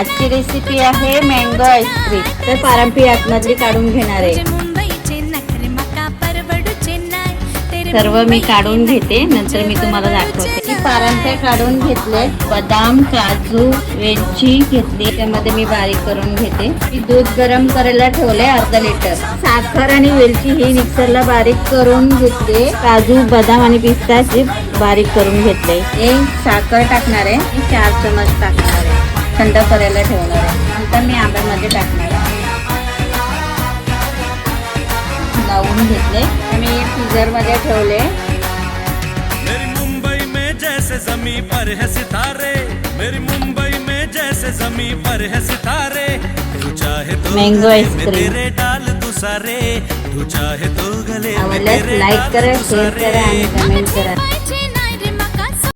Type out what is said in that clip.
आजची रेसिपी आहे mango ice cream. तर पारंपी आतमधली काढून घेणार आहे। सर्व मी काढून घेते, नंतर मी तुम्हाला दाखवते। मी पारंब्या काढून घेतले, बदाम, काजू, वेलची घेतली, त्यामध्ये मी बारीक करून घेते। मी दूध गरम करायला ठेवले अर्धा लिटर। साखर आणि वेलची ही मिक्सरला बारीक करून घेतले। काजू, बदाम आणि पिस्ता बारीक करून घेतले। हे साखर टाकणार आहे, 4 चमच टाकणार आहे, थंड करायला ठेवणार आहे। नंतर मी आंब्यामध्ये टाकणार आहे, लावून घेतले। मी फ्रीजर मध्ये ठेवले। मेरी मुंबई में जैसे जमी पर है सितारे, मेरी मुंबई में जैसे जमी पर है सितारे। तू चाहे तो मँगो आईस्क्रीम तेरे डाल तू सारे, तू चाहे तो गले में आवडल्यास तेरे लाईक डाल करा, तू शेअर सारे। करा आणि कमेंट करा।